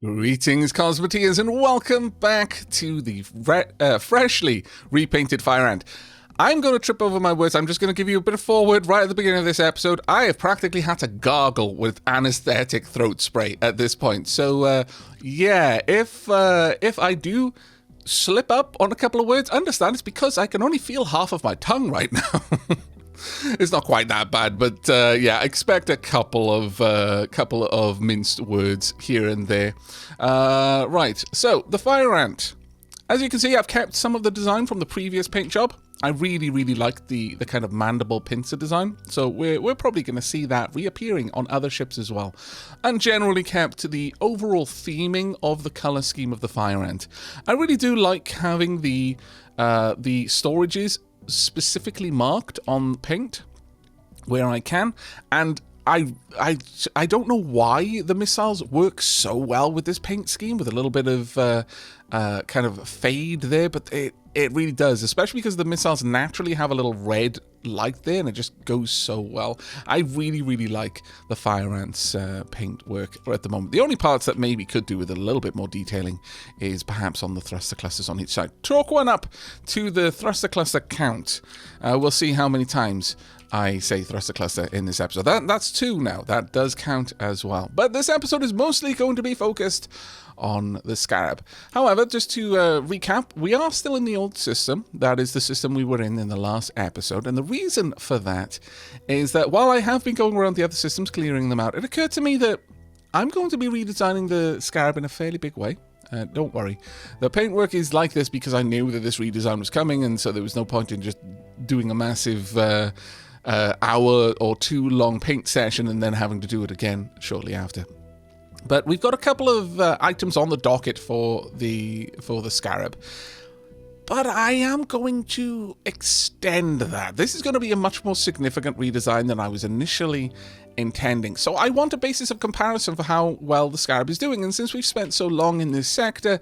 Greetings, Cosmoteers, and welcome back to the freshly repainted Fire Ant. I'm going to trip over my words. I'm just going to give you a bit of foreword right at the beginning of this episode. I have practically had to gargle with anesthetic throat spray at this point. So, yeah, if I do slip up on a couple of words, understand it's because I can only feel half of my tongue right now. It's not quite that bad, but yeah, expect a couple of minced words here and there. Right, so the Fire Ant. As you can see, I've kept some of the design from the previous paint job. I really like the kind of mandible pincer design, so we're probably going to see that reappearing on other ships as well. And generally kept the overall theming of the color scheme of the Fire Ant. I really do like having the storages specifically marked on paint where I can, and I don't know why the missiles work so well with this paint scheme with a little bit of kind of fade there, but it really does, especially because the missiles naturally have a little red light there and it just goes so well. I really like the Fire Ant's paint work at the moment. The only parts that maybe could do with a little bit more detailing is perhaps on the thruster clusters on each side. Chalk one up to the thruster cluster count. We'll see how many times I say thruster cluster in this episode. That's 2 now. That does count as well. But this episode is mostly going to be focused on the Scarab. However, just to recap, we are still in the old system. That is the system we were in the last episode. And the reason for that is that while I have been going around the other systems, clearing them out, it occurred to me that I'm going to be redesigning the Scarab in a fairly big way. Don't worry. The paintwork is like this because I knew that this redesign was coming, and so there was no point in just doing a massive hour or 2 long paint session and then having to do it again shortly after. But we've got a couple of items on the docket for the Scarab. But I am going to extend that. This is going to be a much more significant redesign than I was initially intending. So I want a basis of comparison for how well the Scarab is doing. And since we've spent so long in this sector,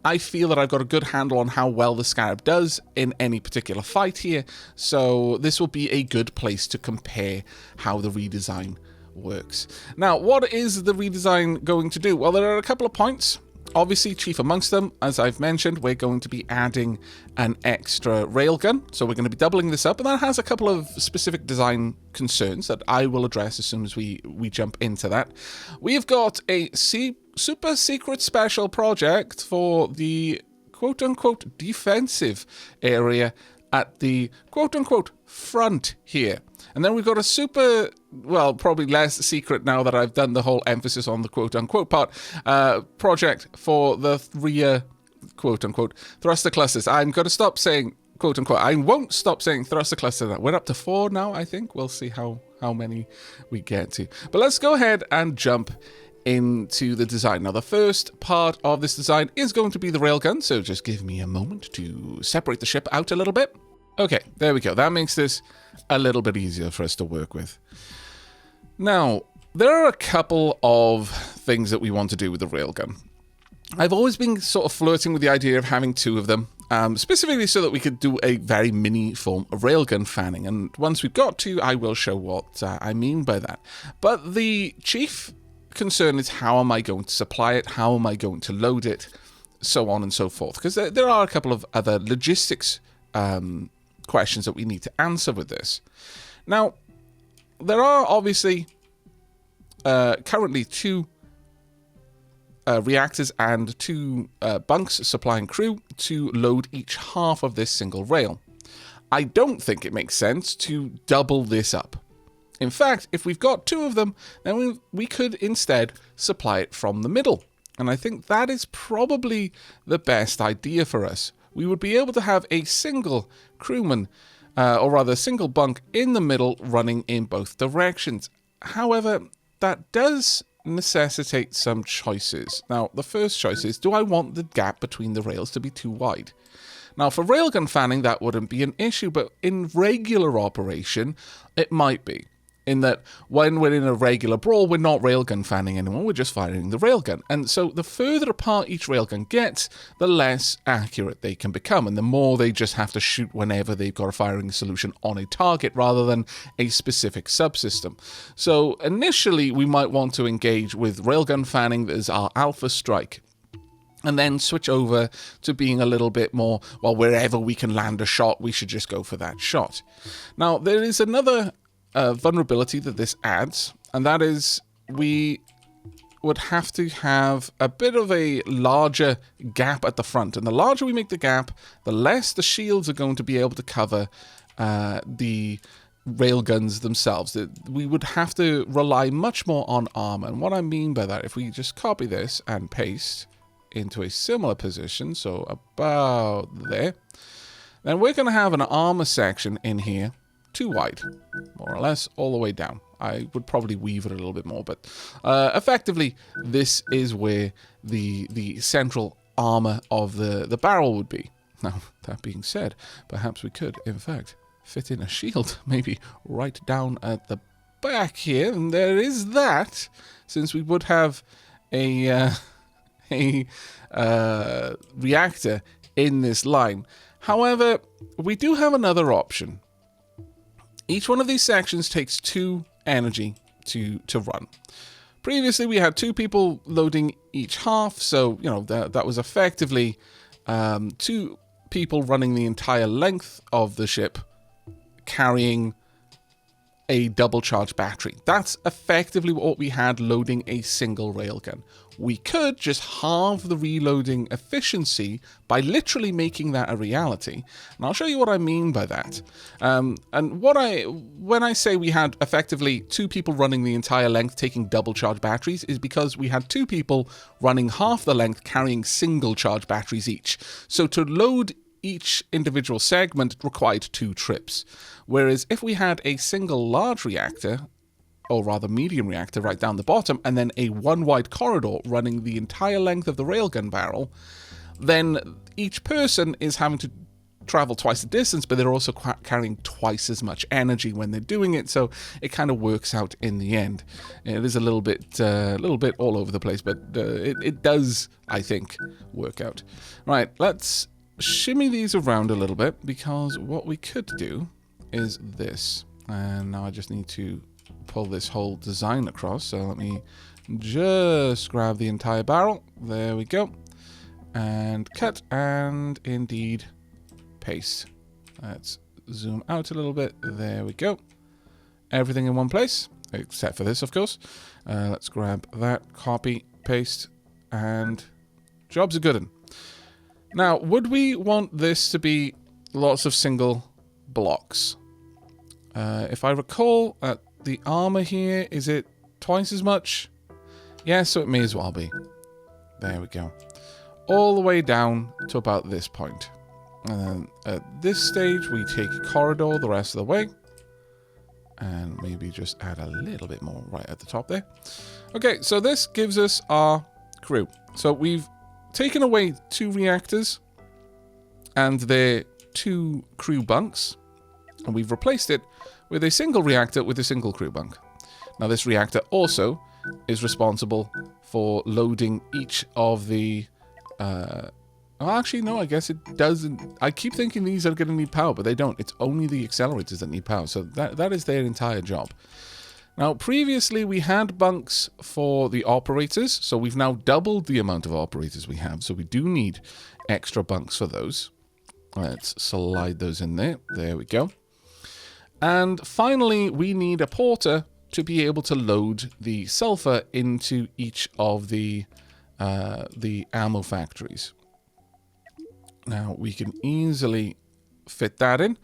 I feel that I've got a good handle on how well the Scarab does in any particular fight here. So this will be a good place to compare how the redesign works. Now, what is the redesign going to do? Well, there are a couple of points. Obviously, chief amongst them, as I've mentioned, we're going to be adding an extra railgun. So we're going to be doubling this up, and that has a couple of specific design concerns that I will address as soon as we jump into that. We've got a super secret special project for the quote-unquote defensive area at the quote-unquote front here. And then we've got a super, well, probably less secret now that I've done the whole emphasis on the quote-unquote part, project for the rear, quote-unquote, thruster clusters. I'm going to stop saying quote-unquote. I won't stop saying thruster cluster. We're up to 4 now, I think. We'll see how many we get to. But let's go ahead and jump into the design. Now, the first part of this design is going to be the railgun, so just give me a moment to separate the ship out a little bit. Okay, there we go. That makes this a little bit easier for us to work with. Now, there are a couple of things that we want to do with the railgun. I've always been sort of flirting with the idea of having 2 of them, specifically so that we could do a very mini form of railgun fanning. And once we've got 2, I will show what I mean by that. But the chief concern is, how am I going to supply it? How am I going to load it? So on and so forth. Because there are a couple of other logistics questions that we need to answer with this. Now, there are obviously currently 2 reactors and 2 bunks supplying crew to load each half of this single rail. I don't think it makes sense to double this up. In fact, if we've got 2 of them, then we could instead supply it from the middle. And I think that is probably the best idea for us. We would be able to have a single crewman, or rather a single bunk in the middle running in both directions. However, that does necessitate some choices. Now, the first choice is, do I want the gap between the rails to be too wide? Now, for railgun fanning, that wouldn't be an issue, but in regular operation, it might be. in that when we're in a regular brawl, we're not railgun fanning anymore, we're just firing the railgun. And so the further apart each railgun gets, the less accurate they can become, and the more they just have to shoot whenever they've got a firing solution on a target rather than a specific subsystem. So initially, we might want to engage with railgun fanning as our alpha strike, and then switch over to being a little bit more, well, wherever we can land a shot, we should just go for that shot. Now, there is another vulnerability that this adds, and that is we would have to have a bit of a larger gap at the front. And the larger we make the gap, the less the shields are going to be able to cover the railguns themselves. We would have to rely much more on armor. And what I mean by that, if we just copy this and paste into a similar position, so about there, then we're going to have an armor section in here, too wide, more or less, all the way down. I would probably weave it a little bit more, but effectively, this is where the central armor of the barrel would be. Now, that being said, perhaps we could, in fact, fit in a shield, maybe right down at the back here, and there is that, since we would have a reactor in this line. However, we do have another option. Each one of these sections takes 2 energy to run. Previously, we had 2 people loading each half, so, you know, that was effectively 2 people running the entire length of the ship, carrying a double charge battery. That's effectively what we had loading a single railgun. We could just halve the reloading efficiency by literally making that a reality. And I'll show you what I mean by that. And when I say we had effectively 2 people running the entire length taking double charge batteries is because we had 2 people running half the length carrying single charge batteries each. So to load each individual segment required 2 trips. Whereas if we had a single large reactor, or rather medium reactor right down the bottom, and then a 1 wide corridor running the entire length of the railgun barrel, then each person is having to travel twice the distance, but they're also carrying twice as much energy when they're doing it, so it kind of works out in the end. It is a little bit all over the place, but it does, I think, work out. Right, let's shimmy these around a little bit, because what we could do is this. And now I just need to pull this whole design across, so let me just grab the entire barrel. There we go. And cut, and indeed paste. Let's zoom out a little bit. There we go. Everything in one place, except for this, of course. Let's grab that, copy, paste, and job's a good one. Now, would we want this to be lots of single blocks? If I recall, the armor here, is it twice as much? Yeah, so it may as well be. There we go. All the way down to about this point. And then at this stage, we take a corridor the rest of the way. And maybe just add a little bit more right at the top there. Okay, so this gives us our crew. So we've taken away 2 reactors and their 2 crew bunks. And we've replaced it with a single reactor with a single crew bunk. Now, this reactor also is responsible for loading each of the... well, actually, no, I guess it doesn't. I keep thinking these are going to need power, but they don't. It's only the accelerators that need power, so that is their entire job. Now, previously, we had bunks for the operators, so we've now doubled the amount of operators we have, so we do need extra bunks for those. Let's slide those in there. There we go. And finally, we need a porter to be able to load the sulfur into each of the ammo factories. Now, we can easily fit that in.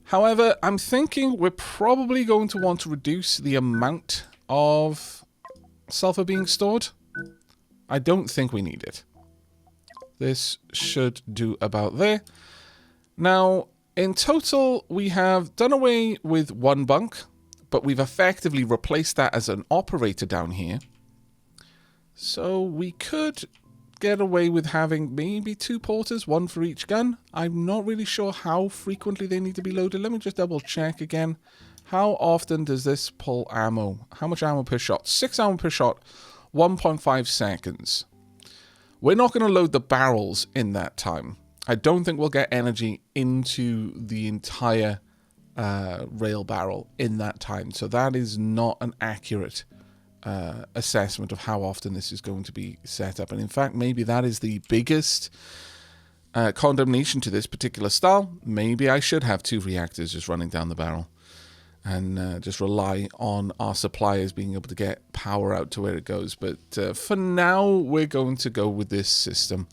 However, I'm thinking we're probably going to want to reduce the amount of sulfur being stored. I don't think we need it. This should do about there. Now, in total, we have done away with 1 bunk, but we've effectively replaced that as an operator down here. So we could get away with having maybe 2 porters, 1 for each gun. I'm not really sure how frequently they need to be loaded. Let me just double check again How often does this pull ammo? How much ammo per shot? 6 ammo per shot, 1.5 seconds. We're not going to load the barrels in that time. I don't think we'll get energy into the entire rail barrel in that time. So that is not an accurate assessment of how often this is going to be set up. And in fact, maybe that is the biggest condemnation to this particular style. Maybe I should have 2 reactors just running down the barrel and just rely on our suppliers being able to get power out to where it goes. But for now, we're going to go with this system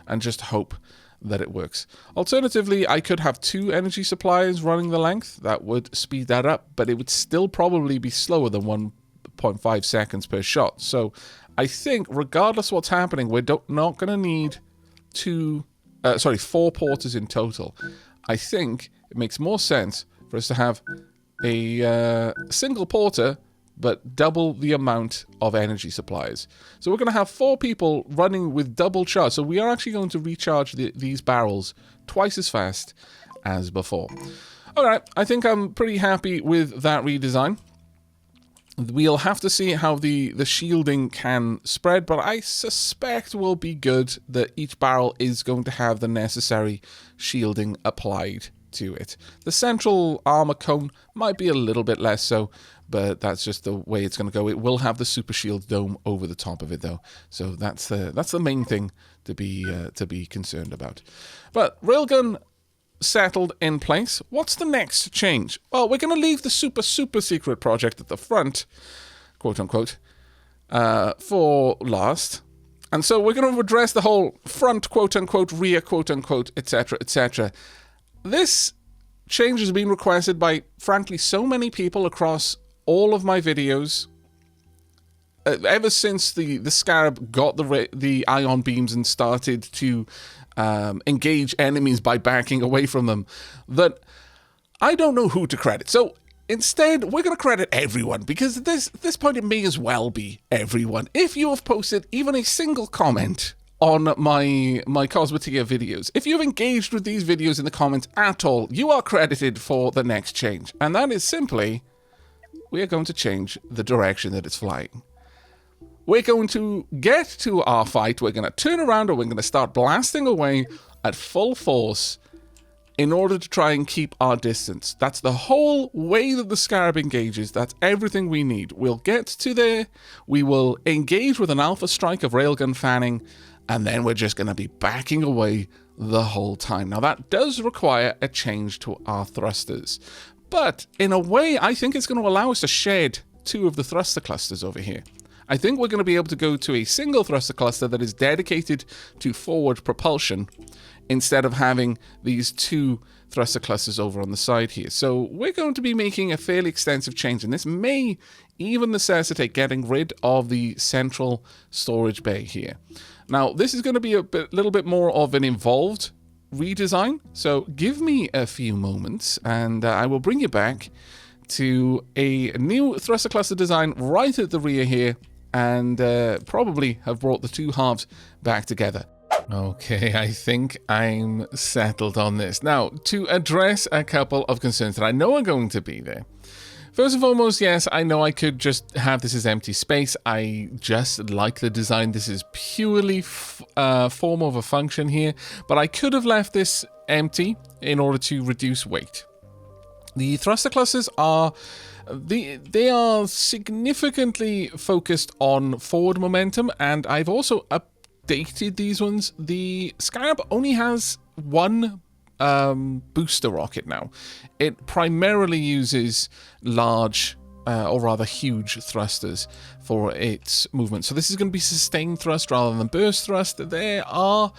and just hope that it works. Alternatively, I could have 2 energy suppliers running the length. That would speed that up, but it would still probably be slower than 1.5 seconds per shot. So I think regardless of what's happening, we're not going to need 4 porters in total. I think it makes more sense for us to have a single porter but double the amount of energy supplies. So we're going to have 4 people running with double charge. So we are actually going to recharge these barrels twice as fast as before. All right, I think I'm pretty happy with that redesign. We'll have to see how the shielding can spread, but I suspect will be good that each barrel is going to have the necessary shielding applied to it. The central armor cone might be a little bit less so, but that's just the way it's going to go. It will have the super shield dome over the top of it, though, so that's the main thing to be concerned about. But railgun settled in place. What's the next change? Well, we're going to leave the super secret project at the front, quote unquote, for last. And so we're going to address the whole front, quote unquote, rear, quote unquote, etc., etc. This change has been requested by, frankly, so many people across all of my videos. Ever since the Scarab got the ion beams and started to engage enemies by backing away from them, that I don't know who to credit. So instead, we're going to credit everyone, because at this point it may as well be everyone. If you have posted even a single comment on my Cosmoteer videos, if you've engaged with these videos in the comments at all, you are credited for the next change. And that is simply, we are going to change the direction that it's flying. We're going to get to our fight, we're going to turn around, and we're going to start blasting away at full force in order to try and keep our distance. That's the whole way that the Scarab engages. That's everything we need. We'll get to there, we will engage with an alpha strike of railgun fanning, and then we're just going to be backing away the whole time. Now, that does require a change to our thrusters, but in a way, I think it's going to allow us to shed 2 of the thruster clusters over here. I think we're going to be able to go to a single thruster cluster that is dedicated to forward propulsion instead of having these 2 thruster clusters over on the side here. So we're going to be making a fairly extensive change, and this may even necessitate getting rid of the central storage bay here. Now, this is going to be a little bit more of an involved redesign, so give me a few moments and I will bring you back to a new thruster cluster design right at the rear here, and probably have brought the 2 halves back together. Okay, I think I'm settled on this. Now, to address a couple of concerns that I know are going to be there. First and foremost, yes, I know I could just have this as empty space. I just like the design. This is purely form over function here, but I could have left this empty in order to reduce weight. The thruster clusters are they are significantly focused on forward momentum, and I've also updated these ones. The Scarab only has 1 booster rocket now. It primarily uses large, or rather huge thrusters for its movement. So this is going to be sustained thrust rather than burst thrust. There are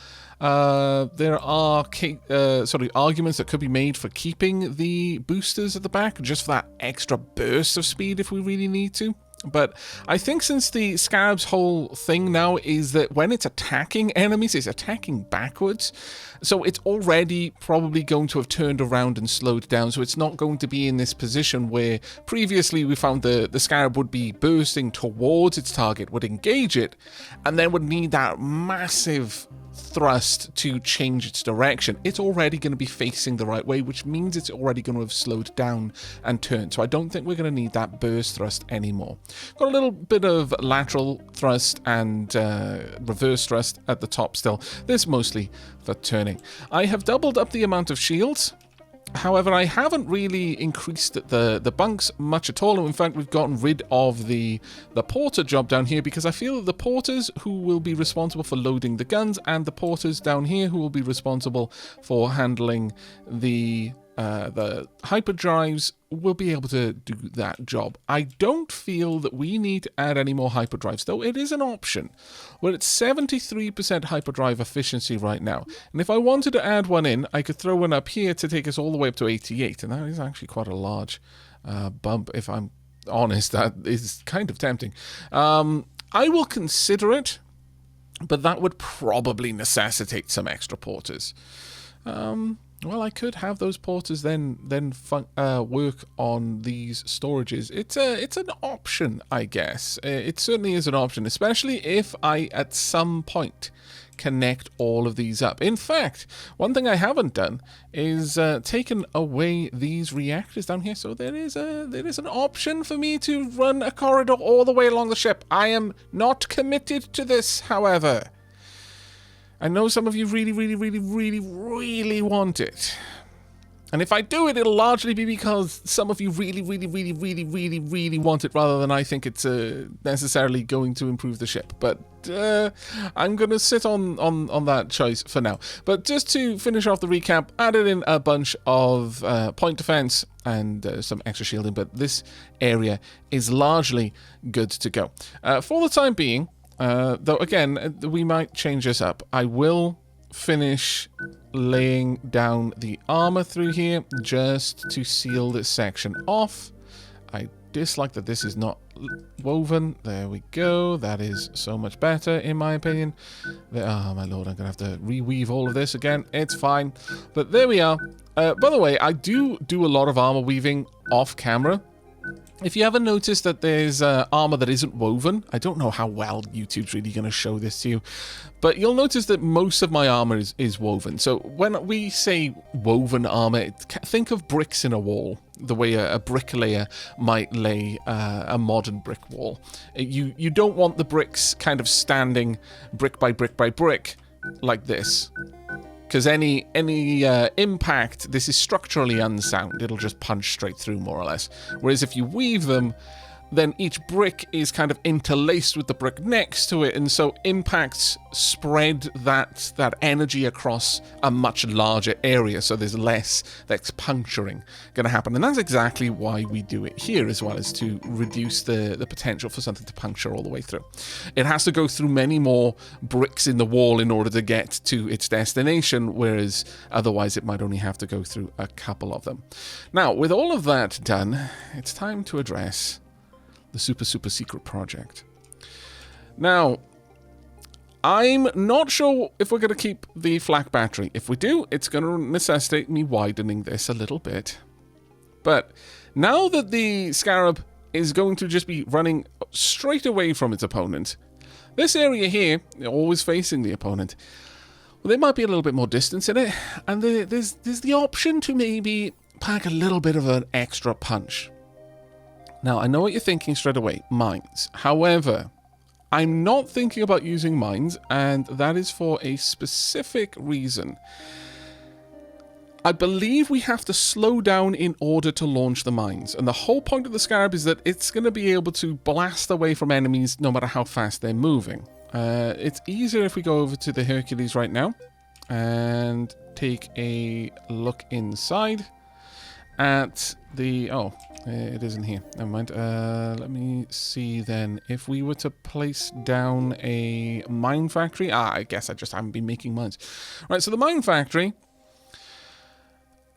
arguments that could be made for keeping the boosters at the back, just for that extra burst of speed if we really need to. But I think since the Scarab's whole thing now is that when it's attacking enemies, it's attacking backwards. So it's already probably going to have turned around and slowed down. So it's not going to be in this position where previously we found the Scarab would be bursting towards its target, would engage it, and then would need that massive thrust to change its direction, it's already going to be facing the right way, which means it's already going to have slowed down and turned. So I don't think we're going to need that burst thrust anymore. Got a little bit of lateral thrust and reverse thrust at the top still. This mostly for turning. I have doubled up the amount of shields. However, I haven't really increased the bunks much at all. In fact, we've gotten rid of the porter job down here because I feel that the porters who will be responsible for loading the guns and the porters down here who will be responsible for handling the hyperdrives will be able to do that job. I don't feel that we need to add any more hyperdrives, though it is an option. We're at 73% hyperdrive efficiency right now, and if I wanted to add one in, I could throw one up here to take us all the way up to 88, and that is actually quite a large bump, if I'm honest. That is kind of tempting. I will consider it, but that would probably necessitate some extra porters. Well, I could have those porters then work on these storages. It's an option, I guess. It certainly is an option, especially if I, at some point, connect all of these up. In fact, one thing I haven't done is taken away these reactors down here. So there is an option for me to run a corridor all the way along the ship. I am not committed to this, however. I know some of you really, really, really, really, really want it. And if I do it, it'll largely be because some of you really, really, really, really, really, really want it rather than I think it's necessarily going to improve the ship. But I'm going to sit on that choice for now. But just to finish off the recap, added in a bunch of point defense and some extra shielding, but this area is largely good to go. For the time being, though, again, we might change this up. I will finish laying down the armor through here just to seal this section off. I dislike that this is not woven. There we go. That is so much better, in my opinion. Oh, my lord, I'm going to have to reweave all of this again. It's fine. But there we are. By the way, I do a lot of armor weaving off camera. If you ever notice that there's armor that isn't woven, I don't know how well YouTube's really going to show this to you, but you'll notice that most of my armor is woven. So when we say woven armor, think of bricks in a wall, the way a bricklayer might lay a modern brick wall. You don't want the bricks kind of standing brick by brick by brick like this. Because any impact, this is structurally unsound. It'll just punch straight through, more or less. Whereas if you weave them, then each brick is kind of interlaced with the brick next to it, and so impacts spread that energy across a much larger area, so there's less that's puncturing going to happen. And that's exactly why we do it here, as well as to reduce the potential for something to puncture all the way through. It has to go through many more bricks in the wall in order to get to its destination, whereas otherwise it might only have to go through a couple of them. Now, with all of that done, it's time to address the super secret project. Now, I'm not sure if we're going to keep the flak battery. If we do, it's going to necessitate me widening this a little bit. But now that the Scarab is going to just be running straight away from its opponent, this area here, always facing the opponent, well, there might be a little bit more distance in it, and there's the option to maybe pack a little bit of an extra punch. Now, I know what you're thinking straight away, mines. However, I'm not thinking about using mines, and that is for a specific reason. I believe we have to slow down in order to launch the mines, and the whole point of the Scarab is that it's going to be able to blast away from enemies no matter how fast they're moving. It's easier if we go over to the Hercules right now and take a look inside at the... Oh, it isn't here. Never mind. Let me see then. If we were to place down a mine factory... I guess I just haven't been making mines. Right, so the mine factory...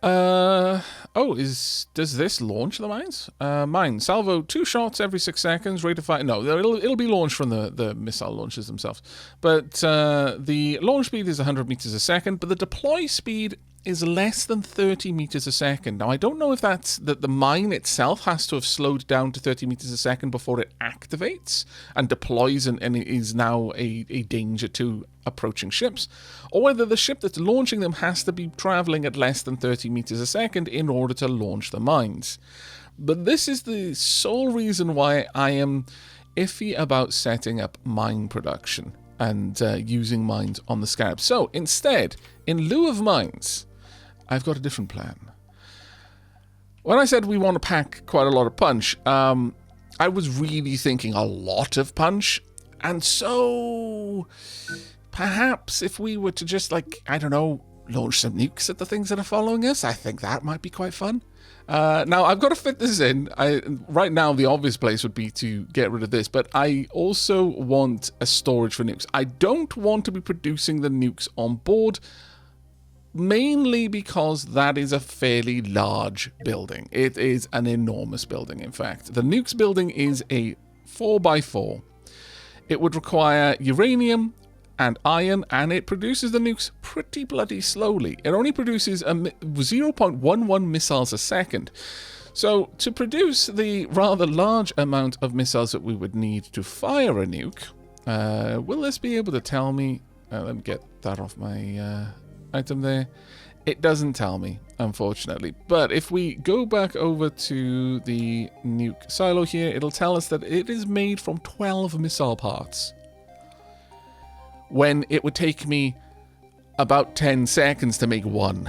does this launch the mines? Mine. Salvo 2 shots every 6 seconds. Rate of fire... No, it'll be launched from the missile launchers themselves. But the launch speed is 100 meters a second, but the deploy speed is less than 30 meters a second. Now, I don't know if that's that the mine itself has to have slowed down to 30 meters a second before it activates and deploys and it is now a danger to approaching ships, or whether the ship that's launching them has to be traveling at less than 30 meters a second in order to launch the mines. But this is the sole reason why I am iffy about setting up mine production and using mines on the Scarab. So instead, in lieu of mines, I've got a different plan. When I said we want to pack quite a lot of punch, I was really thinking a lot of punch. And so perhaps if we were to just, like, I don't know, launch some nukes at the things that are following us, I think that might be quite fun. Now, I've got to fit this in. Right now, the obvious place would be to get rid of this, but I also want a storage for nukes. I don't want to be producing the nukes on board, mainly because that is a fairly large building. It is an enormous building, in fact. The nukes building is a 4x4. It would require uranium and iron, and it produces the nukes pretty bloody slowly. It only produces 0.11 missiles a second. So to produce the rather large amount of missiles that we would need to fire a nuke, will this be able to tell me? Let me get that off my item there. It doesn't tell me, unfortunately. But if we go back over to the nuke silo here, it'll tell us that it is made from 12 missile parts, when it would take me about 10 seconds to make one.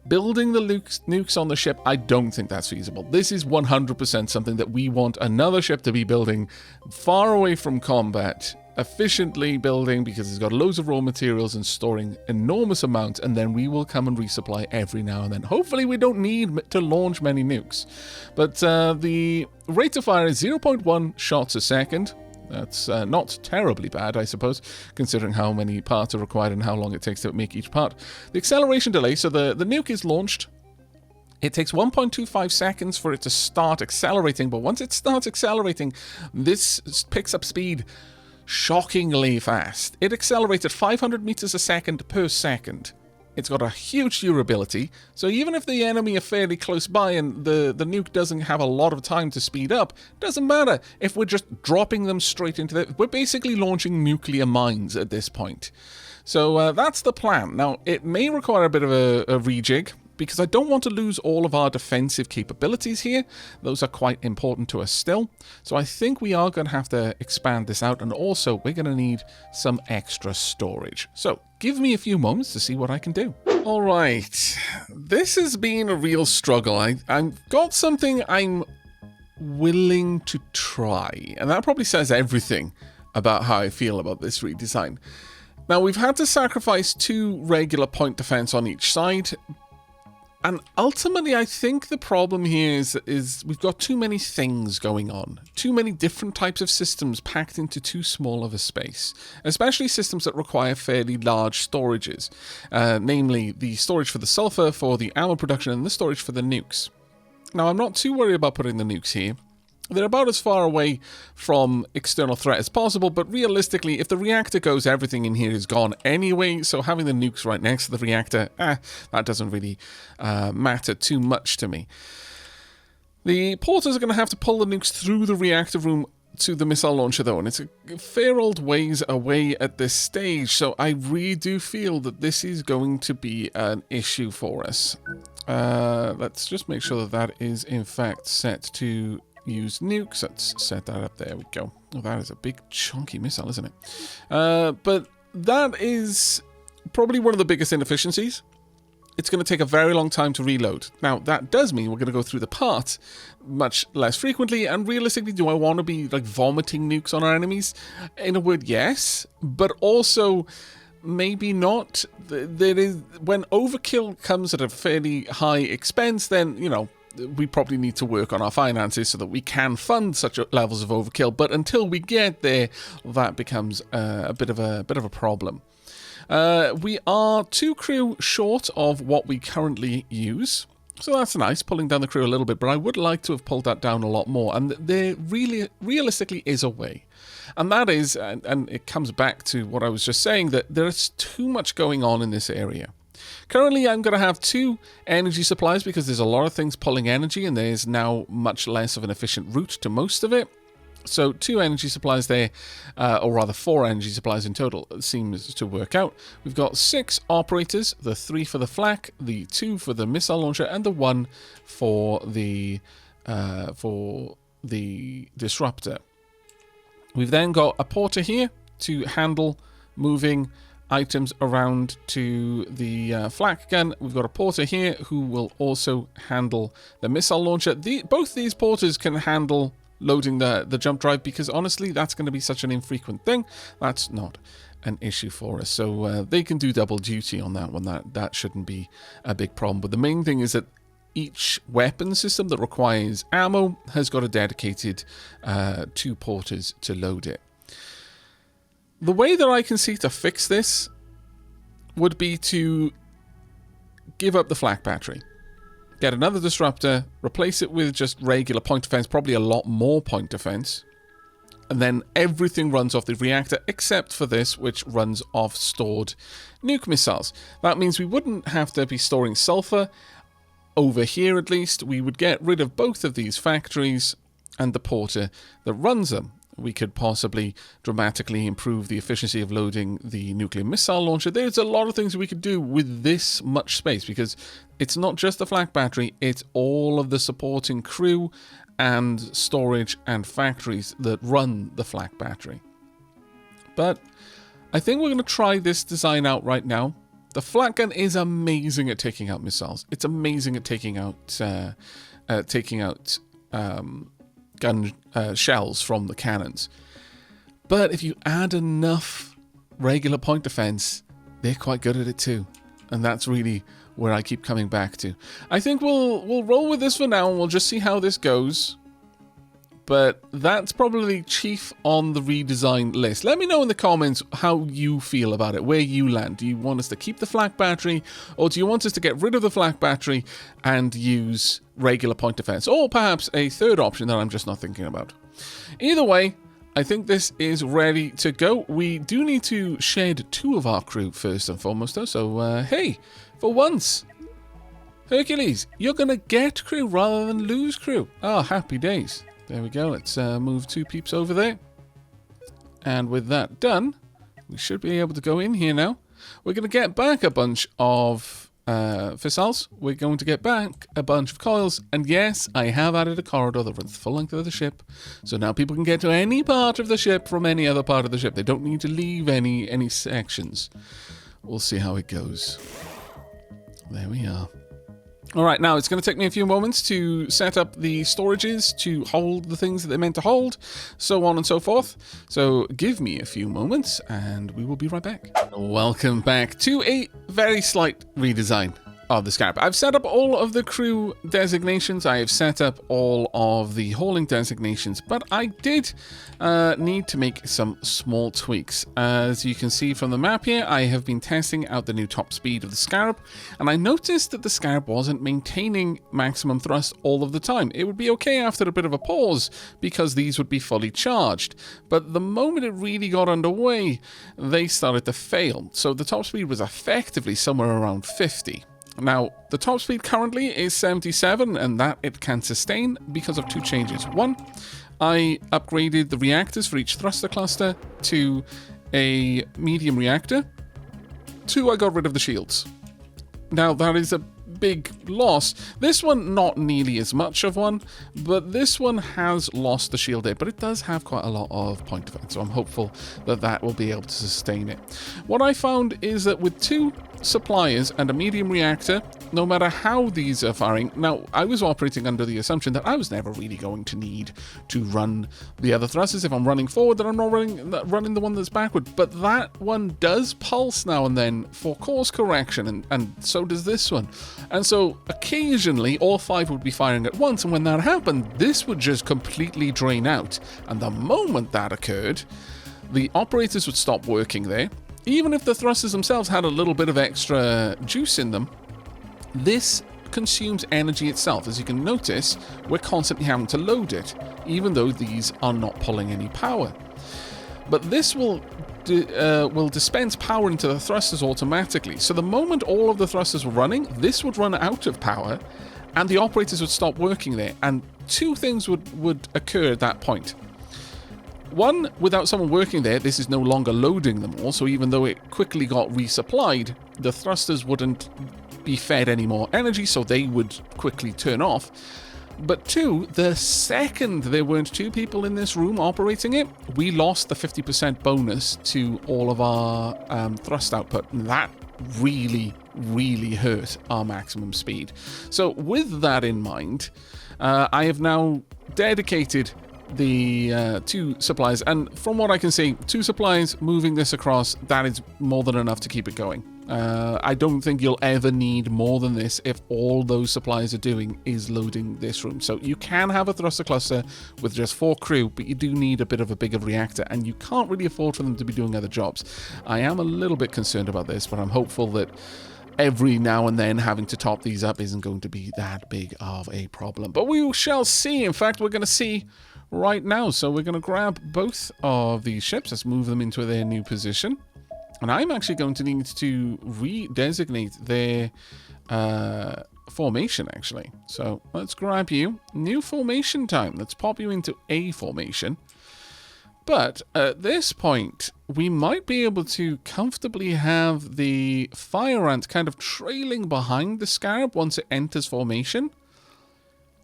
Building the nukes on the ship, I don't think that's feasible. This is 100% something that we want another ship to be building far away from combat, efficiently building, because it's got loads of raw materials and storing enormous amounts, and then we will come and resupply every now and then. Hopefully we don't need to launch many nukes. But the rate of fire is 0.1 shots a second. That's not terribly bad, I suppose, considering how many parts are required and how long it takes to make each part. The acceleration delay, so the nuke is launched. It takes 1.25 seconds for it to start accelerating, but once it starts accelerating, this picks up speed shockingly fast. It accelerates at 500 meters a second per second. It's got a huge durability, so even if the enemy are fairly close by and the nuke doesn't have a lot of time to speed up, doesn't matter if we're just dropping them straight into the... We're basically launching nuclear mines at this point. So that's the plan. Now, it may require a bit of a rejig, because I don't want to lose all of our defensive capabilities here. Those are quite important to us still. So I think we are going to have to expand this out, and also we're going to need some extra storage. So give me a few moments to see what I can do. All right, this has been a real struggle. I've got something I'm willing to try, and that probably says everything about how I feel about this redesign. Now, we've had to sacrifice 2 regular point defense on each side, and ultimately, I think the problem here is we've got too many things going on. Too many different types of systems packed into too small of a space. Especially systems that require fairly large storages. Namely, the storage for the sulfur, for the ammo production, and the storage for the nukes. Now, I'm not too worried about putting the nukes here. They're about as far away from external threat as possible, but realistically, if the reactor goes, everything in here is gone anyway, so having the nukes right next to the reactor, that doesn't really matter too much to me. The porters are going to have to pull the nukes through the reactor room to the missile launcher, though, and it's a fair old ways away at this stage, so I really do feel that this is going to be an issue for us. Let's just make sure that that is, in fact, set to... use nukes. Let's set that up. There we go. Oh, that is a big chunky missile, isn't it? But that is probably one of the biggest inefficiencies. It's going to take a very long time to reload. Now, that does mean we're going to go through the part much less frequently, and realistically, do I want to be like vomiting nukes on our enemies? In a word, yes, but also maybe not. There is, when overkill comes at a fairly high expense, then, you know, we probably need to work on our finances so that we can fund such levels of overkill. But until we get there, that becomes a bit of a problem. We are 2 crew short of what we currently use. So that's nice, pulling down the crew a little bit, but I would like to have pulled that down a lot more. And there really, realistically is a way. And that is, and it comes back to what I was just saying, that there is too much going on in this area. Currently, I'm going to have 2 energy supplies because there's a lot of things pulling energy and there's now much less of an efficient route to most of it. So 2 energy supplies there, or rather 4 energy supplies in total, seems to work out. We've got 6 operators, the 3 for the flak, the 2 for the missile launcher, and the 1 for the disruptor. We've then got a porter here to handle moving items around to the flak gun. We've got a porter here who will also handle the missile launcher. Both these porters can handle loading the jump drive because honestly that's going to be such an infrequent thing. That's not an issue for us, so they can do double duty on that one. That shouldn't be a big problem. But the main thing is that each weapon system that requires ammo has got a dedicated 2 porters to load it. The way that I can see to fix this would be to give up the flak battery, get another disruptor, replace it with just regular point defense, probably a lot more point defense, and then everything runs off the reactor except for this, which runs off stored nuke missiles. That means we wouldn't have to be storing sulfur over here. At least we would get rid of both of these factories and the porter that runs them. We could possibly dramatically improve the efficiency of loading the nuclear missile launcher. There's a lot of things we could do with this much space because it's not just the flak battery, it's all of the supporting crew and storage and factories that run the flak battery. But I think we're going to try this design out right now. The flak gun is amazing at taking out missiles. It's amazing at taking out gun shells from the cannons. But if you add enough regular point defense, they're quite good at it too. And that's really where I keep coming back to. I think we'll roll with this for now and we'll just see how this goes. But that's probably chief on the redesign list. Let me know in the comments how you feel about it, where you land. Do you want us to keep the flak battery, or do you want us to get rid of the flak battery and use regular point defense, or perhaps a third option that I'm just not thinking about? Either way, I think this is ready to go. We do need to shed 2 of our crew first and foremost, though. So, hey, for once, Hercules, you're going to get crew rather than lose crew. Oh, happy days. There we go. Let's move 2 peeps over there. And with that done, we should be able to go in here now. We're going to get back a bunch of fissiles. We're going to get back a bunch of coils. And yes, I have added a corridor that runs the full length of the ship. So now people can get to any part of the ship from any other part of the ship. They don't need to leave any sections. We'll see how it goes. There we are. All right, now it's going to take me a few moments to set up the storages to hold the things that they're meant to hold, so on and so forth. So give me a few moments and we will be right back. Welcome back to a very slight redesign of the Scarab. I've set up all of the crew designations. I have set up all of the hauling designations, but I did need to make some small tweaks. As you can see from the map here, I have been testing out the new top speed of the Scarab, and I noticed that the Scarab wasn't maintaining maximum thrust all of the time. It would be okay after a bit of a pause, because these would be fully charged. But the moment it really got underway, they started to fail. So the top speed was effectively somewhere around 50. Now, the top speed currently is 77, and that it can sustain because of 2 changes. 1, I upgraded the reactors for each thruster cluster to a medium reactor. 2, I got rid of the shields. Now, that is a big loss. This one, not nearly as much of one, but this one has lost the shield there, but it does have quite a lot of point defense, so I'm hopeful that that will be able to sustain it. What I found is that with 2 suppliers and a medium reactor, no matter how these are firing, now I was operating under the assumption that I was never really going to need to run the other thrusters. If I'm running forward, then I'm not running the one that's backward, but that one does pulse now and then for course correction, and so does this one. And so occasionally all 5 would be firing at once, and when that happened, this would just completely drain out. And the moment that occurred, the operators would stop working there. Even if the thrusters themselves had a little bit of extra juice in them, this consumes energy itself. As you can notice, we're constantly having to load it, even though these are not pulling any power. But this will will dispense power into the thrusters automatically. So the moment all of the thrusters were running, this would run out of power, and the operators would stop working there. And two things would occur at that point. One, without someone working there, this is no longer loading them all, so even though it quickly got resupplied, the thrusters wouldn't be fed any more energy, so they would quickly turn off. But two, the second there weren't two people in this room operating it, we lost the 50% bonus to all of our thrust output, and that really, really hurt our maximum speed. So with that in mind, I have now dedicated the two supplies, and from what I can see, two supplies moving this across, that is more than enough to keep it going. I don't think you'll ever need more than this if all those supplies are doing is loading this room. So you can have a thruster cluster with just 4 crew, but you do need a bit of a bigger reactor, and you can't really afford for them to be doing other jobs. I am a little bit concerned about this, but I'm hopeful that every now and then having to top these up isn't going to be that big of a problem. But we shall see. In fact, we're going to see right now. So we're going to grab both of these ships. Let's move them into their new position. And I'm actually going to need to redesignate their formation, actually. So let's grab you. New formation time. Let's pop you into A formation. But at this point, we might be able to comfortably have the fire ant kind of trailing behind the scarab once it enters formation.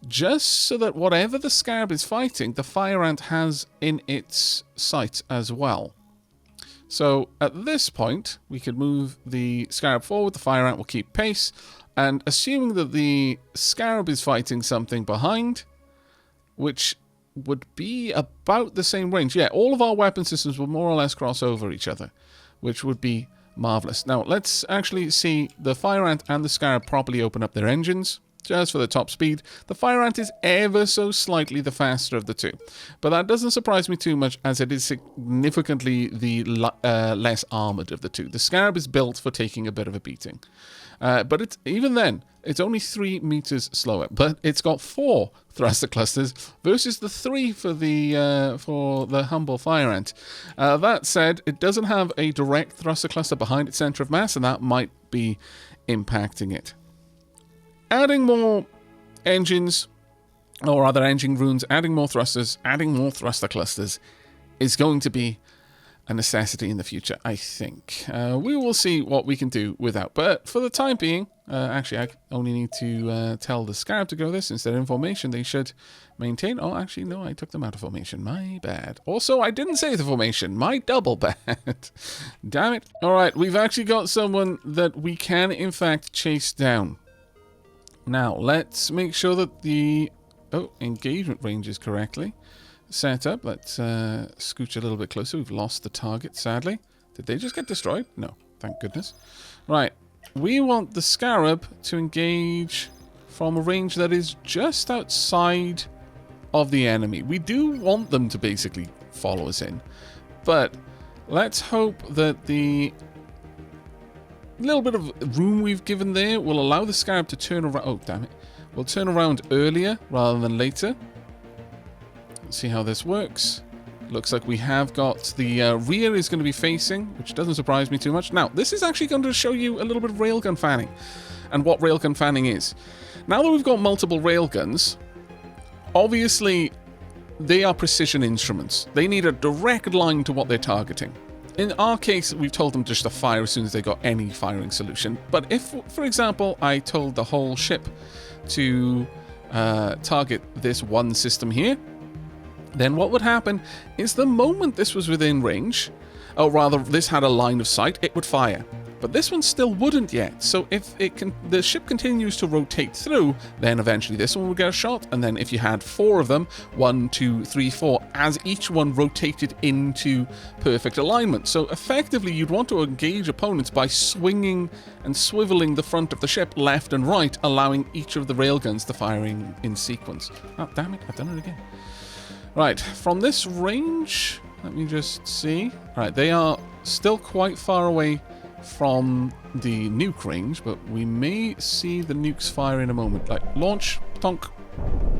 Just so that whatever the scarab is fighting, the fire ant has in its sight as well. So at this point, we could move the scarab forward, the fire ant will keep pace, and assuming that the scarab is fighting something behind, which would be about the same range. Yeah, all of our weapon systems will more or less cross over each other, which would be marvelous. Now, let's actually see the fire ant and the scarab properly open up their engines. Just for the top speed. The fire ant is ever so slightly the faster of the two. But that doesn't surprise me too much, as it is significantly the less armored of the two. The scarab is built for taking a bit of a beating. But it's, even then, it's only 3 meters slower. But it's got 4 thruster clusters versus the 3 for the humble fire ant. That said, it doesn't have a direct thruster cluster behind its center of mass, and that might be impacting it. Adding more engines, or other engine runes, adding more thrusters, adding more thruster clusters is going to be a necessity in the future, I think. We will see what we can do without. But for the time being, actually, I only need to tell the scarab to go this. Instead of formation, they should maintain. Oh, actually, no, I took them out of formation. My bad. Also, I didn't save the formation. My double bad. Damn it. All right, we've actually got someone that we can, in fact, chase down. Now, let's make sure that the engagement range is correctly set up. Let's scooch a little bit closer. We've lost the target, sadly. Did they just get destroyed? No, thank goodness. Right, we want the scarab to engage from a range that is just outside of the enemy. We do want them to basically follow us in, but let's hope that the little bit of room we've given there will allow the scarab to turn around. Oh, damn it. We'll turn around earlier rather than later. Let's see how this works. Looks like we have got the rear is going to be facing, which doesn't surprise me too much. Now, this is actually going to show you a little bit of railgun fanning and what railgun fanning is. Now that we've got multiple railguns, obviously they are precision instruments. They need a direct line to what they're targeting. In our case, we've told them just to fire as soon as they got any firing solution. But if, for example, I told the whole ship to target this one system here, then what would happen is the moment this was within range, or rather this had a line of sight, it would fire. But this one still wouldn't yet. So if the ship continues to rotate through, then eventually this one would get a shot. And then if you had 4 of them, 1, 2, 3, 4, as each one rotated into perfect alignment. So effectively, you'd want to engage opponents by swinging and swiveling the front of the ship left and right, allowing each of the railguns to firing in sequence. Oh, damn it, I've done it again. Right, from this range, let me just see. Right, they are still quite far away from the nuke range, but we may see the nukes fire in a moment. Like, launch, tonk,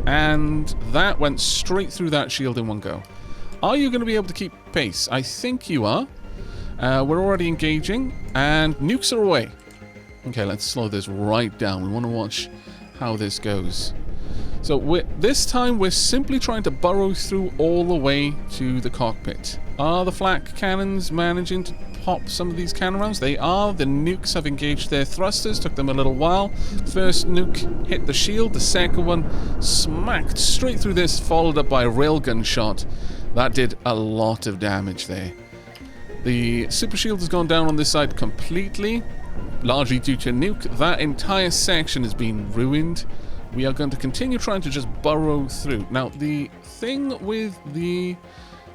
and that went straight through that shield in one go. Are you going to be able to keep pace? I think you are. We're already engaging, and nukes are away. Okay, let's slow this right down. We want to watch how this goes. So this time we're simply trying to burrow through all the way to the cockpit. Are the flak cannons managing to pop some of these cannon rounds? They are. The nukes have engaged their thrusters. Took them a little while. First nuke hit the shield. The second one smacked straight through this, followed up by a railgun shot. That did a lot of damage there. The super shield has gone down on this side completely, largely due to a nuke. That entire section has been ruined. We are going to continue trying to just burrow through. Now, the thing with the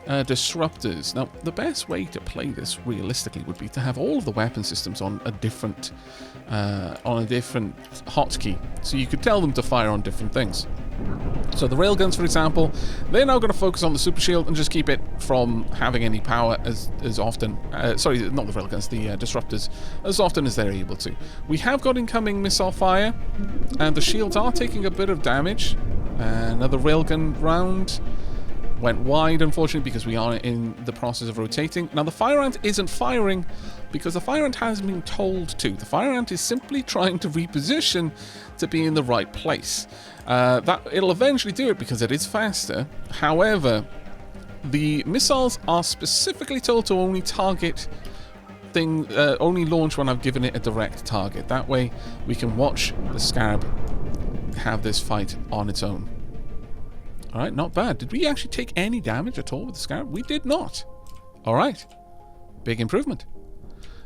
disruptors. Now, the best way to play this realistically would be to have all of the weapon systems on a different hotkey, so you could tell them to fire on different things. So the railguns, for example, they're now going to focus on the super shield and just keep it from having any power as often. Sorry, not the railguns, the disruptors, as often as they're able to. We have got incoming missile fire, and the shields are taking a bit of damage. Another railgun round went wide, unfortunately, because we are in the process of rotating. Now, the fire ant isn't firing because the fire ant hasn't been told to. The fire ant is simply trying to reposition to be in the right place. It'll eventually do it because it is faster. However, the missiles are specifically told to only only launch when I've given it a direct target. That way, we can watch the Scarab have this fight on its own. Alright, not bad. Did we actually take any damage at all with the Scarab? We did not. Alright. Big improvement.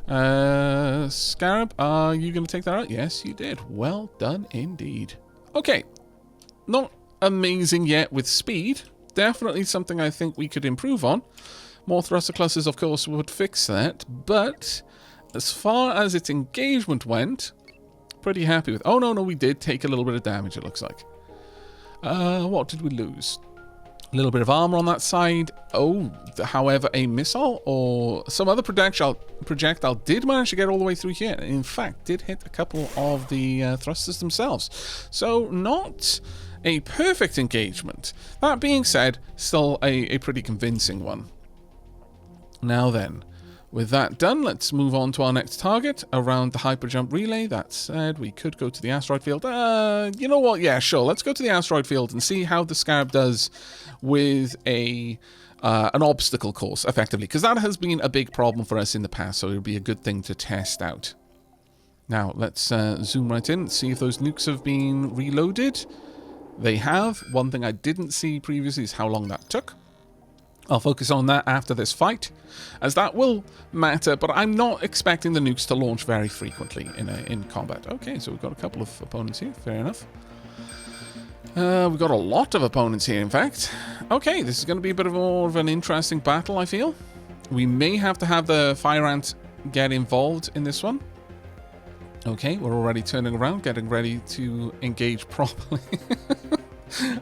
Scarab, are you going to take that out? Yes, you did. Well done indeed. Okay. Not amazing yet with speed. Definitely something I think we could improve on. More thruster clusters, of course, would fix that. But as far as its engagement went, pretty happy with... Oh, no, we did take a little bit of damage, it looks like. What did we lose? A little bit of armor on that side. Oh, however, a missile or some other projectile did manage to get all the way through here. In fact, did hit a couple of the thrusters themselves. So, not a perfect engagement. That being said, still a pretty convincing one. Now then, with that done, let's move on to our next target around the hyperjump relay. That said, we could go to the asteroid field. You know what? Yeah, sure. Let's go to the asteroid field and see how the Scarab does with an obstacle course, effectively, because that has been a big problem for us in the past, so it would be a good thing to test out. Now, let's zoom right in, see if those nukes have been reloaded. They have. One thing I didn't see previously is how long that took. I'll focus on that after this fight, as that will matter, but I'm not expecting the nukes to launch very frequently in combat. Okay, so we've got a couple of opponents here, fair enough. We've got a lot of opponents here, in fact. Okay, this is going to be a bit more of an interesting battle, I feel. We may have to have the Fire Ant get involved in this one. Okay, we're already turning around, getting ready to engage properly.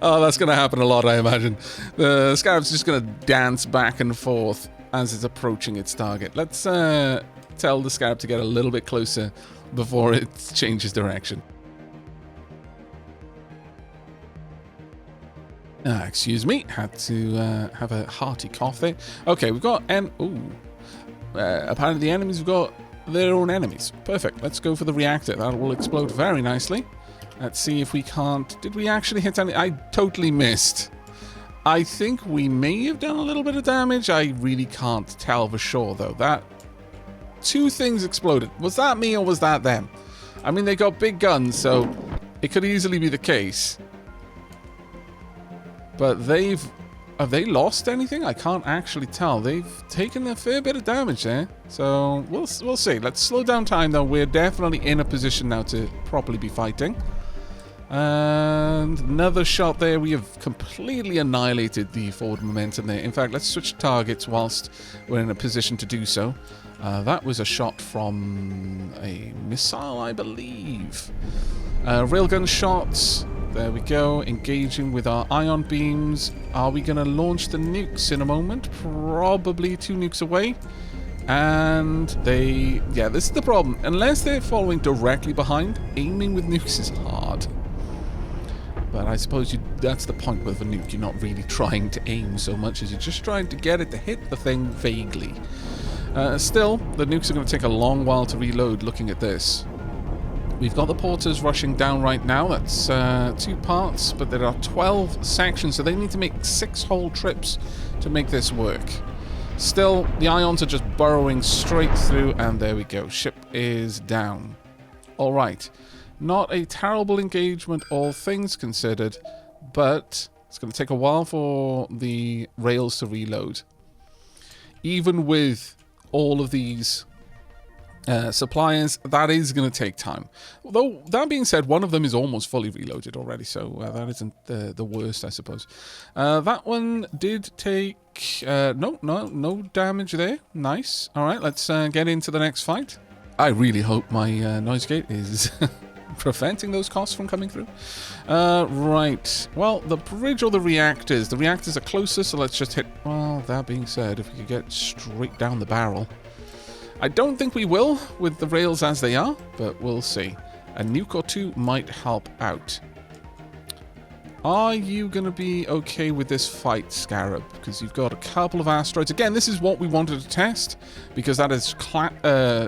Oh, that's going to happen a lot, I imagine. The Scarab's just going to dance back and forth as it's approaching its target. Let's tell the Scarab to get a little bit closer before it changes direction. Excuse me, had to have a hearty cough there. Okay, we've got... apparently the enemies have got their own enemies. Perfect, let's go for the reactor. That will explode very nicely. Let's see if we can't... Did we actually hit any... I totally missed. I think we may have done a little bit of damage. I really can't tell for sure, though. That... Two things exploded. Was that me or was that them? I mean, they got big guns, so it could easily be the case. But they've... Have they lost anything? I can't actually tell. They've taken a fair bit of damage there. So, we'll see. Let's slow down time, though. We're definitely in a position now to properly be fighting. And another shot there. We have completely annihilated the forward momentum there. In fact, let's switch targets whilst we're in a position to do so. That was a shot from a missile, I believe. Railgun shots. There we go. Engaging with our ion beams. Are we going to launch the nukes in a moment? Probably 2 nukes away. And they... Yeah, this is the problem. Unless they're following directly behind, aiming with nukes is hard. But I suppose that's the point with a nuke. You're not really trying to aim so much as you're just trying to get it to hit the thing vaguely. Still, the nukes are going to take a long while to reload looking at this. We've got the porters rushing down right now. That's 2 parts, but there are 12 sections, so they need to make 6 whole trips to make this work. Still, the ions are just burrowing straight through, and there we go. Ship is down. Alright. Not a terrible engagement, all things considered, but it's going to take a while for the rails to reload. Even with all of these suppliers, that is going to take time. Although, that being said, one of them is almost fully reloaded already, so that isn't the worst, I suppose. That one did take... no damage there. Nice. Alright, let's get into the next fight. I really hope my noise gate is preventing those costs from coming through. Right. Well, the bridge or the reactors? The reactors are closer, so let's just hit... Well, that being said, if we could get straight down the barrel... I don't think we will, with the rails as they are, but we'll see. A nuke or 2 might help out. Are you going to be okay with this fight, Scarab? Because you've got a couple of asteroids. Again, this is what we wanted to test, because that has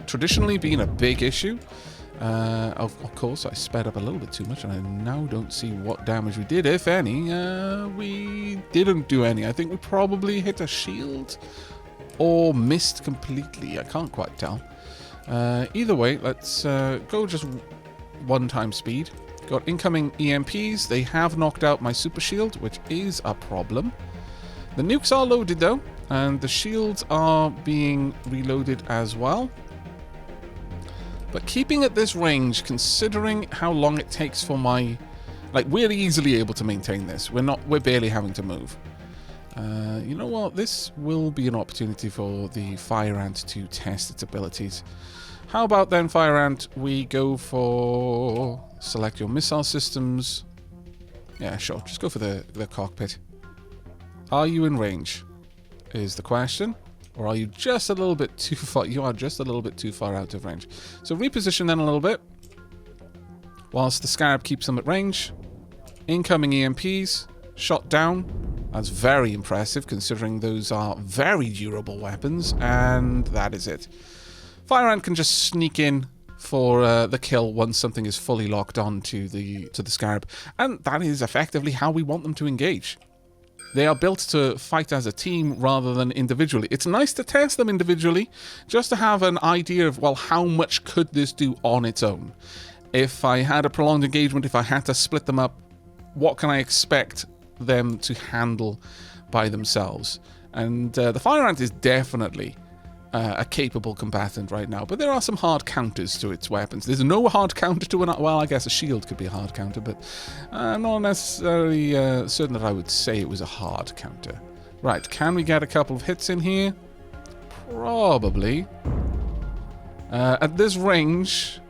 traditionally been a big issue. Of course, I sped up a little bit too much, and I now don't see what damage we did, if any. We didn't do any. I think we probably hit a shield... or missed completely. I can't quite tell. Either way, let's go just 1 time speed. Got incoming EMPs. They have knocked out my super shield, which is a problem. The nukes are loaded though, and the shields are being reloaded as well. But keeping at this range, considering how long it takes for my... Like, we're easily able to maintain this. We're barely having to move. You know what? This will be an opportunity for the Fire Ant to test its abilities. How about then, Fire Ant, we go for... Select your missile systems. Yeah, sure. Just go for the cockpit. Are you in range? Is the question. Or are you just a little bit too far? You are just a little bit too far out of range. So reposition then a little bit. Whilst the Scarab keeps them at range. Incoming EMPs. Shot down. That's very impressive, considering those are very durable weapons, and that is it. Fire Ant can just sneak in for the kill once something is fully locked on to the Scarab, and that is effectively how we want them to engage. They are built to fight as a team rather than individually. It's nice to test them individually, just to have an idea of, well, how much could this do on its own? If I had a prolonged engagement, if I had to split them up, what can I expect them to handle by themselves? And the Fire Ant is definitely a capable combatant right now, but there are some hard counters to its weapons. There's no hard counter to well, I guess a shield could be a hard counter, but I'm not necessarily certain that I would say it was a hard counter. Right, can we get a couple of hits in here? Probably. At this range,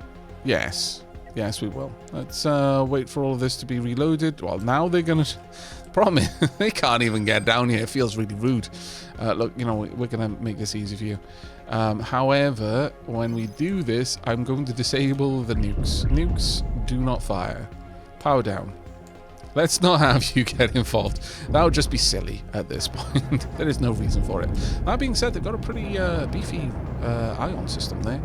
yes. Yes, we will. Let's wait for all of this to be reloaded. Well, now they're going to... Problem is, they can't even get down here. It feels really rude. Look, you know, we're going to make this easy for you. However, when we do this, I'm going to disable the nukes. Nukes, do not fire. Power down. Let's not have you get involved. That would just be silly at this point. There is no reason for it. That being said, they've got a pretty beefy ion system there.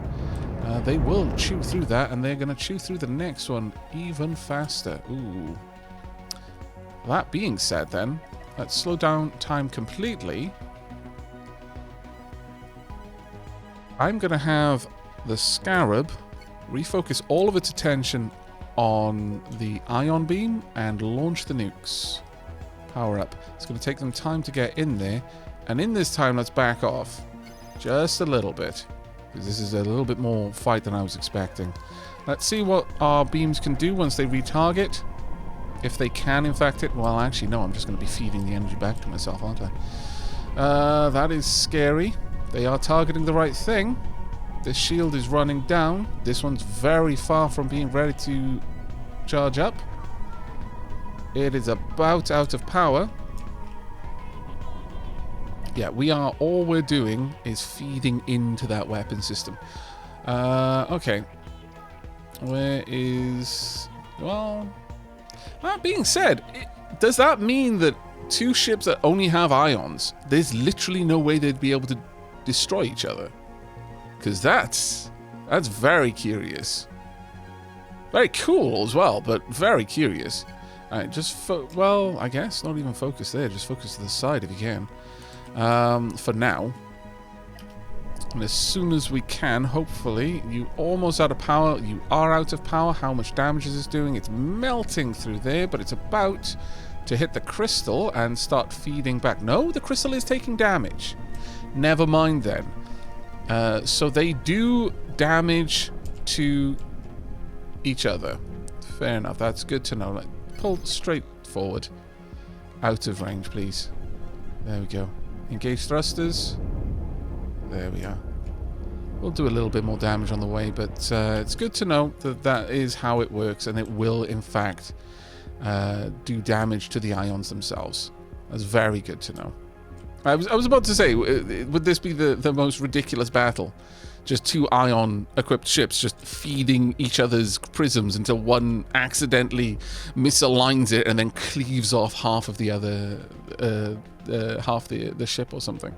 They will chew through that, and they're going to chew through the next one even faster. Ooh. That being said, then, let's slow down time completely. I'm going to have the Scarab refocus all of its attention on the ion beam and launch the nukes. Power up. It's going to take them time to get in there, and in this time, let's back off just a little bit, because this is a little bit more fight than I was expecting. Let's see what our beams can do once they retarget. If they can infect it. Well, actually, no, I'm just going to be feeding the energy back to myself, aren't I? That is scary. They are targeting the right thing. This shield is running down. This one's very far from being ready to charge up. It is about out of power. Yeah, all we're doing is feeding into that weapon system. Okay. Where is... Well... That being said, does that mean that 2 ships that only have ions, there's literally no way they'd be able to destroy each other? Because that's very curious. Very cool as well, but very curious. Alright, just well, I guess not even focus there. Just focus to the side if you can. For now. And as soon as we can, hopefully, you almost out of power. You are out of power. How much damage is this doing? It's melting through there, but it's about to hit the crystal and start feeding back. No, the crystal is taking damage. Never mind then. So they do damage to each other. Fair enough. That's good to know. Like, pull straight forward. Out of range, please. There we go. Engage thrusters. There we are. We'll do a little bit more damage on the way, but it's good to know that that is how it works, and it will, in fact, do damage to the ions themselves. That's very good to know. I was about to say, would this be the most ridiculous battle? Just two ion-equipped ships just feeding each other's prisms until one accidentally misaligns it and then cleaves off half of the other, half the ship or something.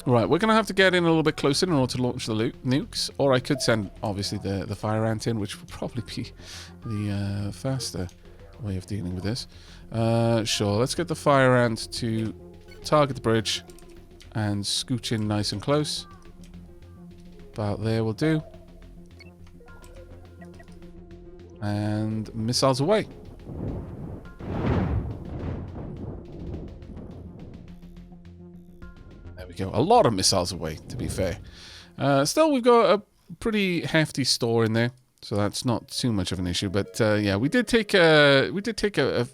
Right, we're going to have to get in a little bit closer in order to launch the nukes, or I could send, obviously, the fire ant in, which would probably be the faster way of dealing with this. Sure, let's get the fire ant to target the bridge and scooch in nice and close. About there will do. And missiles away. There we go. A lot of missiles away, to be fair. Still, we've got a pretty hefty store in there, so that's not too much of an issue. But yeah, we did take a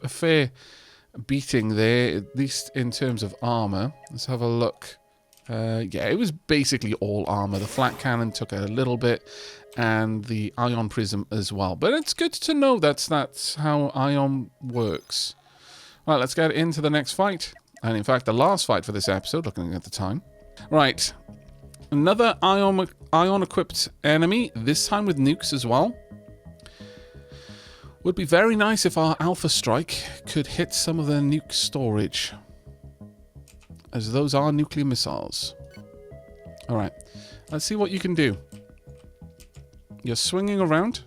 fair beating there, at least in terms of armor. Let's have a look. Yeah, it was basically all armor. The flat cannon took a little bit, and the ion prism as well. But it's good to know that's how ion works. Right, let's get into the next fight. And in fact, the last fight for this episode, looking at the time. Right, another ion-equipped enemy, this time with nukes as well. Would be very nice if our Alpha Strike could hit some of their nuke storage, as those are nuclear missiles. Alright, let's see what you can do. You're swinging around.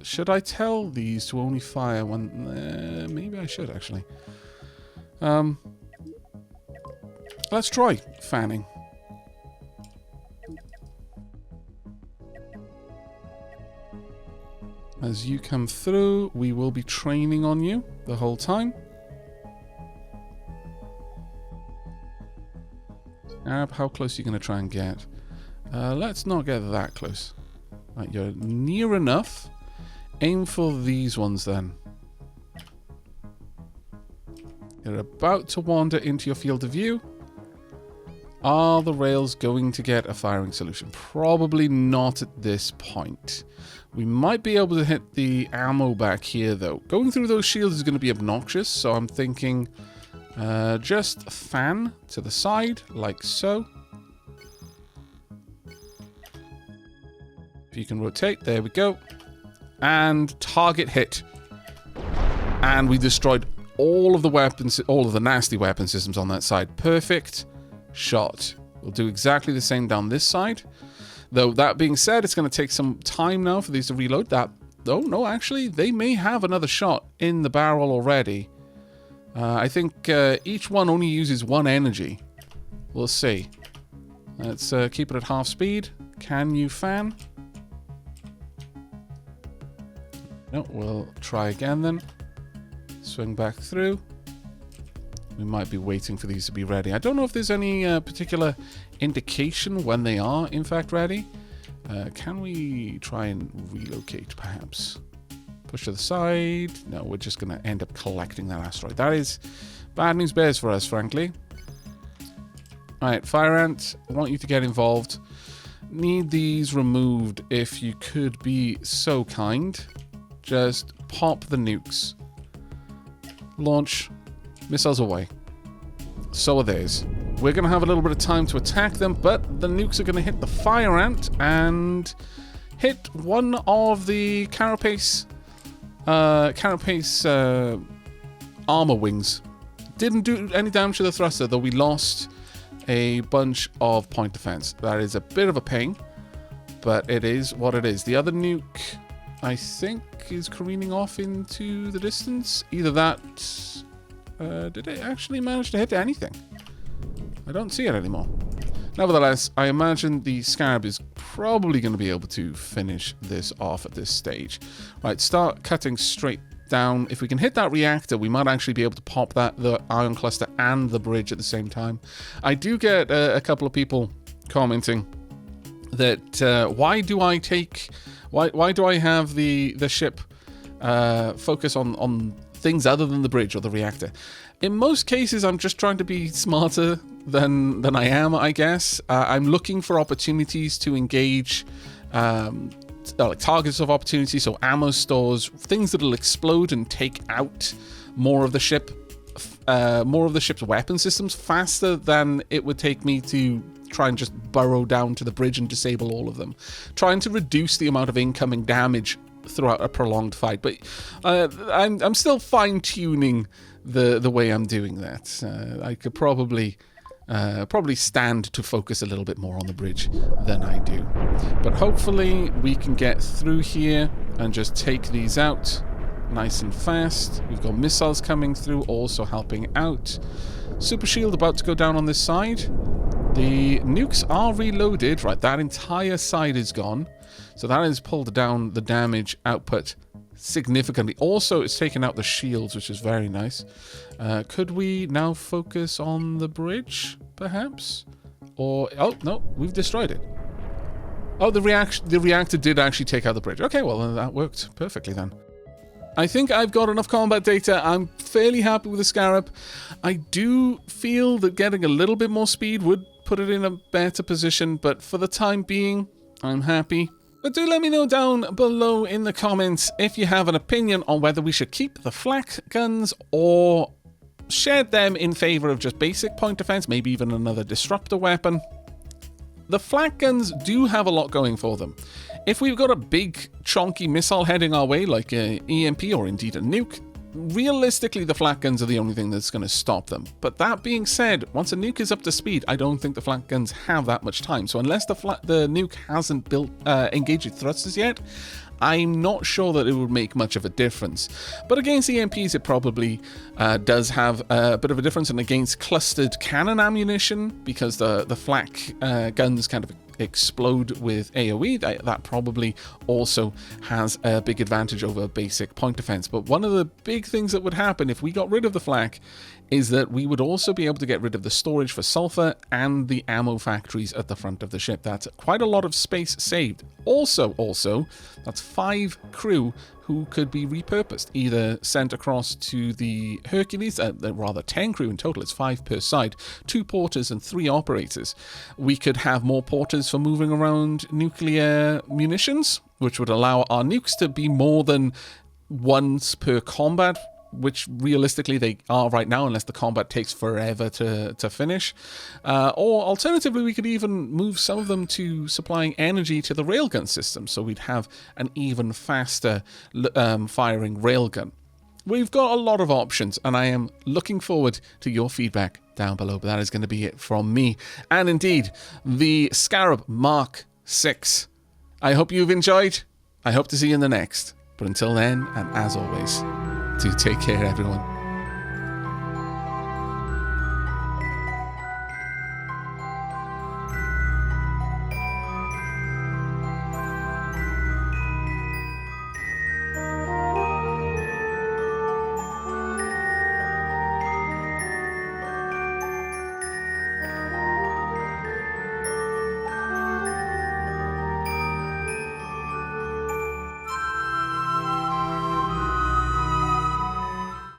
Should I tell these to only fire when... maybe I should, actually. Let's try fanning. As you come through, we will be training on you the whole time. How close are you going to try and get? Let's not get that close. Right, you're near enough. Aim for these ones then. You're about to wander into your field of view. Are the rails going to get a firing solution? Probably not at this point. We might be able to hit the ammo back here, though. Going through those shields is going to be obnoxious, so I'm thinking just fan to the side, like so. If you can rotate, there we go. And target hit. And we destroyed all of the weapons, all of the nasty weapon systems on that side. Perfect shot. We'll do exactly the same down this side. Though, that being said, it's going to take some time now for these to reload. That, oh, no, actually, they may have another shot in the barrel already. I think each one only uses one energy. We'll see. Let's keep it at half speed. Can you fan? No, we'll try again then. Swing back through. We might be waiting for these to be ready. I don't know if there's any particular indication when they are, in fact, ready. Can we try and relocate, perhaps? Push to the side. No, we're just going to end up collecting that asteroid. That is bad news bears for us, frankly. Alright, Fire Ant, I want you to get involved. Need these removed if you could be so kind. Just pop the nukes. Launch. Missiles away. So are theirs. We're going to have a little bit of time to attack them, but the nukes are going to hit the Fire Ant and hit one of the carapace armor wings. Didn't do any damage to the thruster, though we lost a bunch of point defense. That is a bit of a pain, but it is what it is. The other nuke, I think, is careening off into the distance. Either that... did it actually manage to hit anything? I don't see it anymore. Nevertheless, I imagine the Scarab is probably going to be able to finish this off at this stage. Right, start cutting straight down. If we can hit that reactor, we might actually be able to pop the ion cluster and the bridge at the same time. I do get a couple of people commenting that why do I have the ship focus on things other than the bridge or the reactor? In most cases, I'm just trying to be smarter than I am, I guess. I'm looking for opportunities to engage like targets of opportunity, so ammo stores, things that'll explode and take out more of the ship, more of the ship's weapon systems faster than it would take me to try and just burrow down to the bridge and disable all of them. Trying to reduce the amount of incoming damage throughout a prolonged fight, but I'm still fine-tuning the way I'm doing that. I could probably stand to focus a little bit more on the bridge than I do. But hopefully we can get through here and just take these out nice and fast. We've got missiles coming through, also helping out. Super shield about to go down on this side. The nukes are reloaded. Right, that entire side is gone. So that has pulled down the damage output significantly. Also, it's taken out the shields, which is very nice. Could we now focus on the bridge, perhaps? Or, oh, no, we've destroyed it. Oh, the reactor did actually take out the bridge. Okay, well, that worked perfectly then. I think I've got enough combat data. I'm fairly happy with the Scarab. I do feel that getting a little bit more speed would put it in a better position, but for the time being, I'm happy. But do let me know down below in the comments if you have an opinion on whether we should keep the flak guns or shed them in favor of just basic point defense, maybe even another disruptor weapon. The flak guns do have a lot going for them. If we've got a big, chonky missile heading our way, like an EMP or indeed a nuke, realistically, the flak guns are the only thing that's going to stop them. But that being said, once a nuke is up to speed, I don't think the flak guns have that much time. So unless the nuke hasn't engaged its thrusters yet, I'm not sure that it would make much of a difference. But against EMPs, it probably does have a bit of a difference, and against clustered cannon ammunition, because the flak guns kind of explode with AoE, that probably also has a big advantage over basic point defense. But one of the big things that would happen if we got rid of the flak is that we would also be able to get rid of the storage for sulfur and the ammo factories at the front of the ship. That's quite a lot of space saved. Also, that's 5 crew who could be repurposed, either sent across to the Hercules, rather 10 crew in total, it's 5 per side, 2 porters and 3 operators. We could have more porters for moving around nuclear munitions, which would allow our nukes to be more than once per combat, which realistically they are right now, unless the combat takes forever to finish. Or alternatively, we could even move some of them to supplying energy to the railgun system, so we'd have an even faster firing railgun. We've got a lot of options, and I am looking forward to your feedback down below, but that is going to be it from me. And indeed, the Scarab Mark 6. I hope you've enjoyed. I hope to see you in the next. But until then, and as always, do take care, everyone.